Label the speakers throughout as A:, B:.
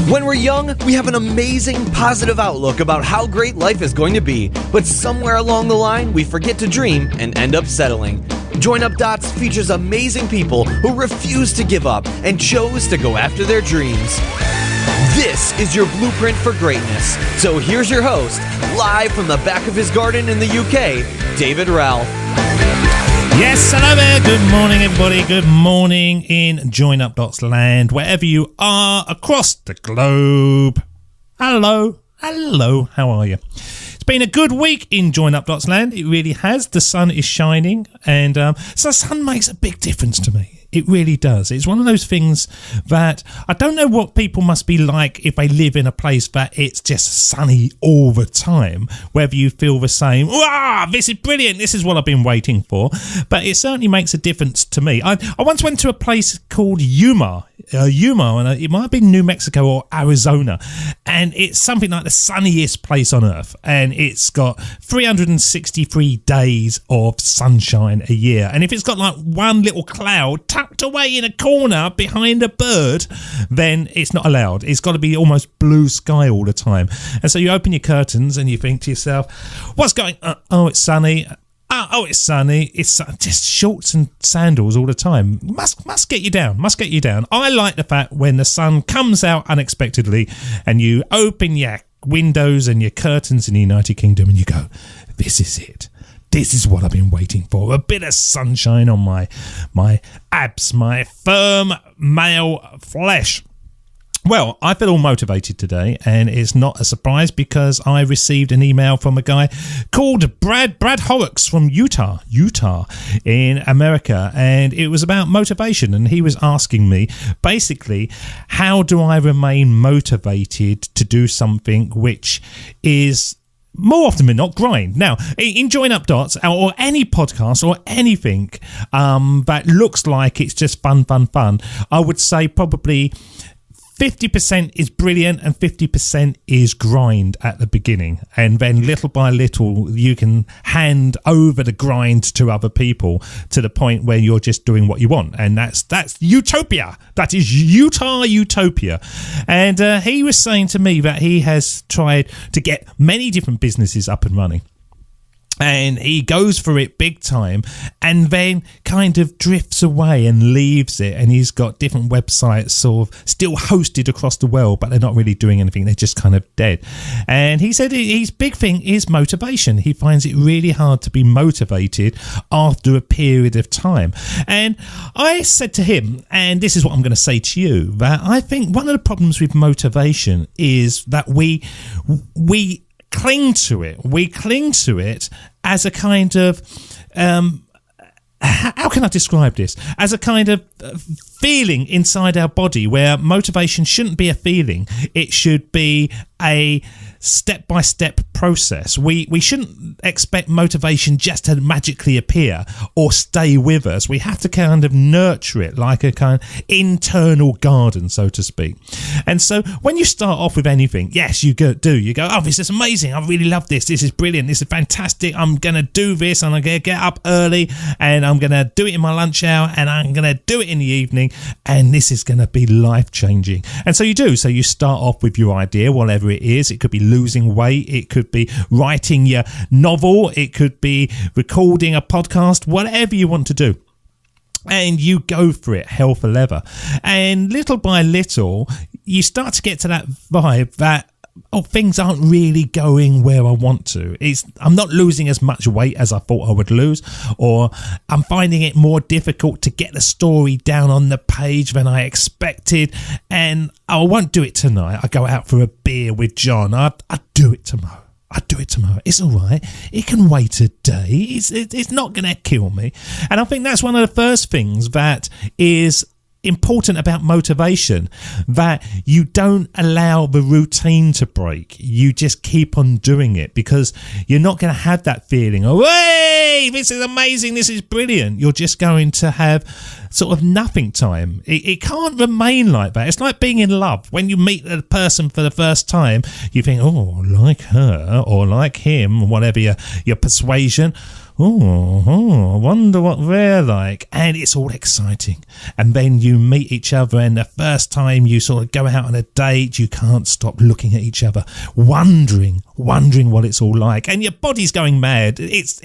A: When we're young, we have an amazing, positive outlook about how great life is going to be, but somewhere along the line, we forget to dream and end up settling. Join Up Dots features amazing people who refuse to give up and chose to go after their dreams. This is your blueprint for greatness. So here's your host, live from the back of his garden in the UK, David Ralph.
B: Yes, hello there. Good morning, everybody. Good morning in Join Up Dots land, wherever you are across the globe. Hello. How are you? It's been a good week in Join Up Dots land. It really has. The sun is shining, and so the sun makes a big difference to me. It really does. It's one of those things that I don't know what people must be like if they live in a place that it's just sunny all the time, whether you feel the same, wow, this is brilliant, this is what I've been waiting for. But it certainly makes a difference to me. I once went to a place called Yuma, and it might have been New Mexico or Arizona, and it's something like the sunniest place on earth, and it's got 363 days of sunshine a year, and if it's got like one little cloud tucked away in a corner behind a bird, then it's not allowed. It's got to be almost blue sky all the time. And so you open your curtains and you think to yourself, what's going on? Oh, it's sunny. Oh, it's sunny. It's just shorts and sandals all the time. Must get you down. I like the fact when the sun comes out unexpectedly and you open your windows and your curtains in the United Kingdom and you go, this is it. This is what I've been waiting for. A bit of sunshine on my abs, my firm male flesh. Well, I feel all motivated today, and it's not a surprise because I received an email from a guy called Brad Horrocks from Utah in America, and it was about motivation, and he was asking me, basically, how do I remain motivated to do something which is more often than not grind. Now, in Join Up Dots or any podcast or anything that looks like it's just fun, I would say probably 50% is brilliant and 50% is grind at the beginning, and then little by little you can hand over the grind to other people to the point where you're just doing what you want, and that's utopia. That is utopia. And he was saying to me that he has tried to get many different businesses up and running, and he goes for it big time and then kind of drifts away and leaves it, and he's got different websites sort of still hosted across the world, but they're not really doing anything, they're just kind of dead. And he said his big thing is motivation. He finds it really hard to be motivated after a period of time. And I said to him, and this is what I'm going to say to you, that I think one of the problems with motivation is that we cling to it. We cling to it as a kind of, how can I describe this? As a kind of feeling inside our body, where motivation shouldn't be a feeling. It should be a step-by-step process. We shouldn't expect motivation just to magically appear or stay with us. We have to kind of nurture it like a kind of internal garden, so to speak. And so when you start off with anything, yes, you go, oh, this is amazing. I really love this. This is brilliant. This is fantastic. I'm going to do this, and I'm going to get up early, and I'm going to do it in my lunch hour, and I'm going to do it in the evening, and this is going to be life-changing. And so you do. So you start off with your idea, whatever it is. It could be losing weight, it could be writing your novel, it could be recording a podcast, whatever you want to do. And you go for it, hell for leather. And little by little, you start to get to that vibe that, oh, things aren't really going where I want to. I'm not losing as much weight as I thought I would lose, or I'm finding it more difficult to get the story down on the page than I expected, and I won't do it tonight. I go out for a beer with John. I do it tomorrow. It's all right. It can wait a day. It's not going to kill me. And I think that's one of the first things that is important about motivation, that you don't allow the routine to break. You just keep on doing it, because you're not going to have that feeling, oh, hey, this is amazing, this is brilliant. You're just going to have sort of nothing time. It can't remain like that. It's like being in love. When you meet a person for the first time, you think, oh, like her or like him, whatever your persuasion. I wonder what they're like. And it's all exciting. And then you meet each other, and the first time you sort of go out on a date, you can't stop looking at each other, wondering what it's all like. And your body's going mad. It's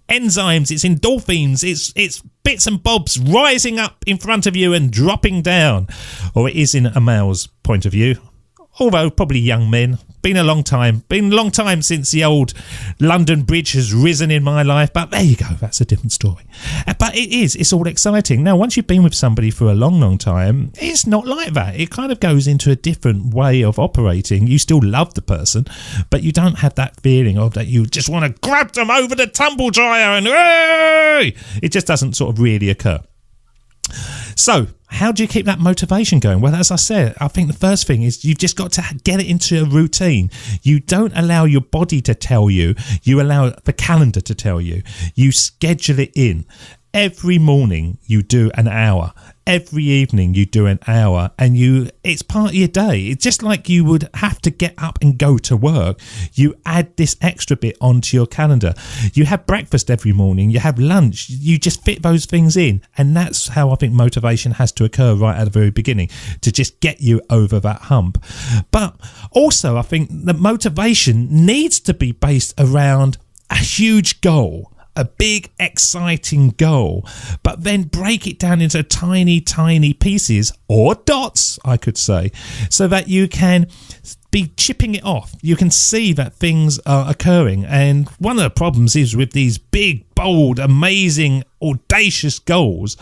B: enzymes, it's endorphins, it's bits and bobs rising up in front of you and dropping down. Or it is in a male's point of view. Although probably young men. Been a long time since the old London Bridge has risen in my life, but there you go, that's a different story. But it's all exciting. Now, once you've been with somebody for a long time, it's not like that. It kind of goes into a different way of operating. You still love the person, but you don't have that feeling of that you just want to grab them over the tumble dryer and hey! It just doesn't sort of really occur. So, how do you keep that motivation going? Well, as I said, I think the first thing is you've just got to get it into a routine. You don't allow your body to tell you. You allow the calendar to tell you. You schedule it in. Every morning you do an hour. Every evening you do an hour, and it's part of your day. It's just like you would have to get up and go to work. You add this extra bit onto your calendar. You have breakfast every morning. You have lunch. You just fit those things in. And that's how I think motivation has to occur right at the very beginning, to just get you over that hump. But also I think that motivation needs to be based around a huge goal. A big, exciting goal, but then break it down into tiny, tiny pieces, or dots, I could say, so that you can be chipping it off. You can see that things are occurring. And one of the problems is with these big, bold, amazing, audacious goals,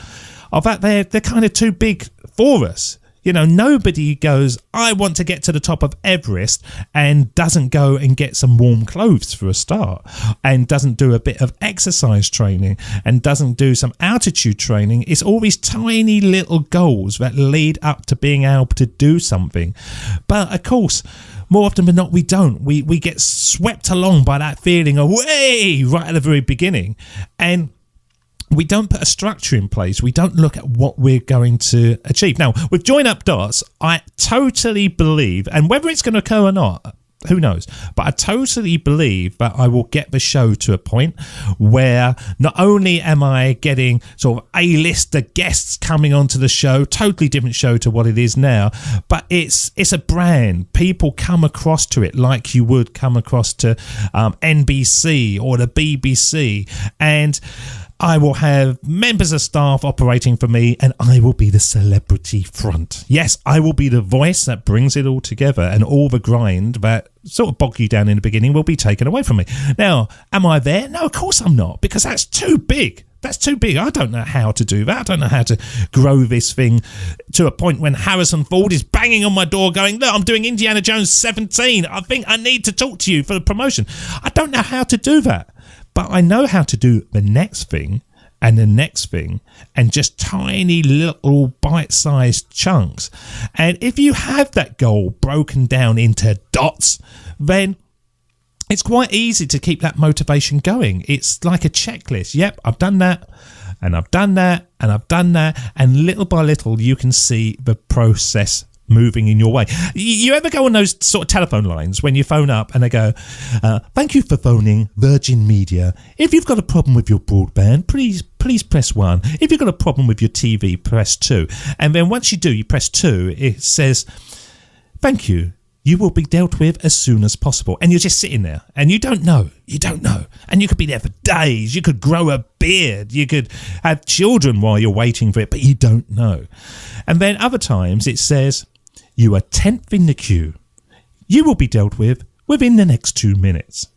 B: are that they're kind of too big for us. You know, nobody goes, I want to get to the top of Everest, and doesn't go and get some warm clothes for a start, and doesn't do a bit of exercise training, and doesn't do some altitude training. It's all these tiny little goals that lead up to being able to do something. But of course, more often than not, we don't. We get swept along by that feeling of way right at the very beginning. And we don't put a structure in place. We don't look at what we're going to achieve. Now, with Join Up Dots, I totally believe, and whether it's going to occur or not, who knows, but I totally believe that I will get the show to a point where not only am I getting sort of A-lister guests coming onto the show, totally different show to what it is now, but it's a brand. People come across to it like you would come across to NBC or the BBC, and I will have members of staff operating for me, and I will be the celebrity front. Yes, I will be the voice that brings it all together, and all the grind that sort of bog you down in the beginning will be taken away from me. Now, am I there? No, of course I'm not, because that's too big. That's too big. I don't know how to do that. I don't know how to grow this thing to a point when Harrison Ford is banging on my door going, look, I'm doing Indiana Jones 17. I think I need to talk to you for the promotion. I don't know how to do that. But I know how to do the next thing and the next thing, and just tiny little bite-sized chunks. And if you have that goal broken down into dots, then it's quite easy to keep that motivation going. It's like a checklist. Yep, I've done that, and I've done that, and I've done that. And little by little, you can see the process moving in your way. You ever go on those sort of telephone lines when you phone up and they go, thank you for phoning Virgin Media. If you've got a problem with your broadband, please press 1. If you've got a problem with your TV, press 2. And then once you do, you press 2, it says, thank you. You will be dealt with as soon as possible. And you're just sitting there and you don't know. And you could be there for days. You could grow a beard. You could have children while you're waiting for it, but you don't know. And then other times it says, you are 10th in the queue. You will be dealt with within the next 2 minutes.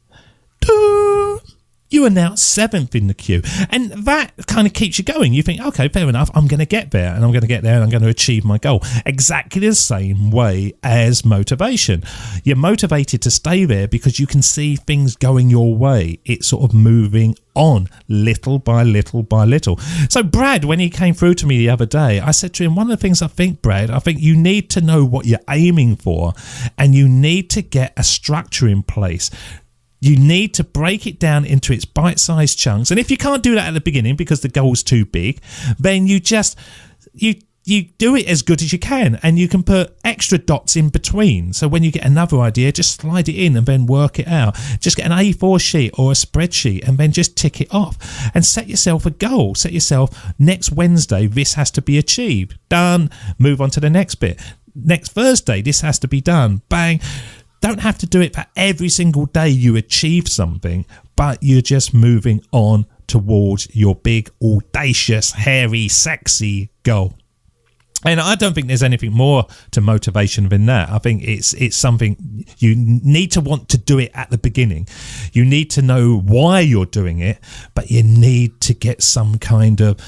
B: You are now 7th in the queue. And that kind of keeps you going. You think, okay, fair enough, I'm going to get there, and I'm going to get there, and I'm going to achieve my goal. Exactly the same way as motivation. You're motivated to stay there because you can see things going your way. It's sort of moving on little by little by little. So Brad, when he came through to me the other day, I said to him, one of the things I think, Brad, I think you need to know what you're aiming for, and you need to get a structure in place. You need to break it down into its bite-sized chunks. And if you can't do that at the beginning because the goal's too big, then you you do it as good as you can, and you can put extra dots in between. So when you get another idea, just slide it in and then work it out. Just get an A4 sheet or a spreadsheet and then just tick it off and set yourself a goal. Set yourself, next Wednesday, this has to be achieved. Done. Move on to the next bit. Next Thursday, this has to be done. Bang. Don't have to do it for every single day you achieve something, but you're just moving on towards your big, audacious, hairy, sexy goal. And I don't think there's anything more to motivation than that. I think it's something you need to want to do it at the beginning. You need to know why you're doing it, but you need to get some kind of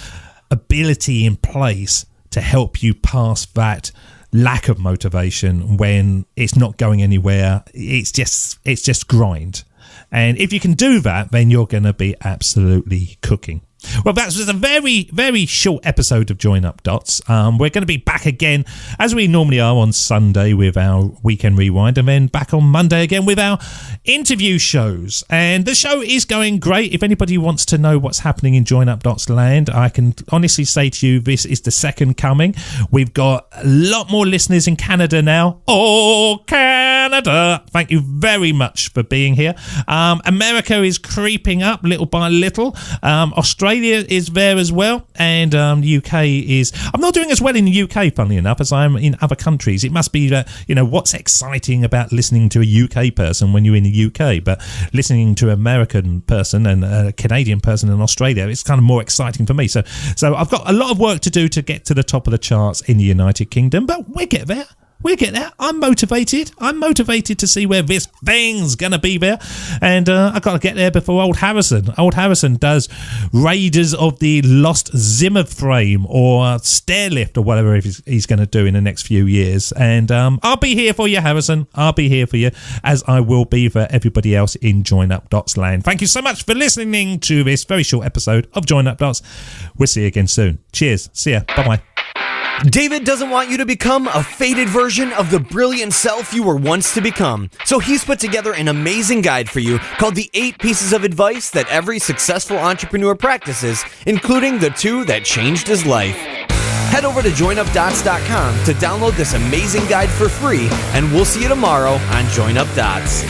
B: ability in place to help you pass that lack of motivation when it's not going anywhere. It's just grind. And if you can do that, then you're going to be absolutely cooking. Well, that was a very, very short episode of Join Up Dots. We're going to be back again, as we normally are, on Sunday with our Weekend Rewind, and then back on Monday again with our interview shows. And the show is going great. If anybody wants to know what's happening in Join Up Dots land, I can honestly say to you, this is the second coming. We've got a lot more listeners in Canada now. Oh, Canada! Thank you very much for being here. America is creeping up little by little. Australia is there as well, and UK is... I'm not doing as well in the UK, funnily enough, as I am in other countries. It must be that, what's exciting about listening to a UK person when you're in the UK, but listening to an American person and a Canadian person in Australia, it's kind of more exciting for me. So I've got a lot of work to do to get to the top of the charts in the United Kingdom, but we'll get there. We'll get there. I'm motivated to see where this thing's going to be there. And I've got to get there before old Harrison. Old Harrison does Raiders of the Lost Zimmer Frame or Stairlift or whatever he's going to do in the next few years. And I'll be here for you, Harrison. I'll be here for you, as I will be for everybody else in Join Up Dots land. Thank you so much for listening to this very short episode of Join Up Dots. We'll see you again soon. Cheers. See ya. Bye-bye.
A: David doesn't want you to become a faded version of the brilliant self you were once to become. So he's put together an amazing guide for you called the 8 Pieces of Advice that every successful entrepreneur practices, including the 2 that changed his life. Head over to joinupdots.com to download this amazing guide for free, and we'll see you tomorrow on Join Up Dots.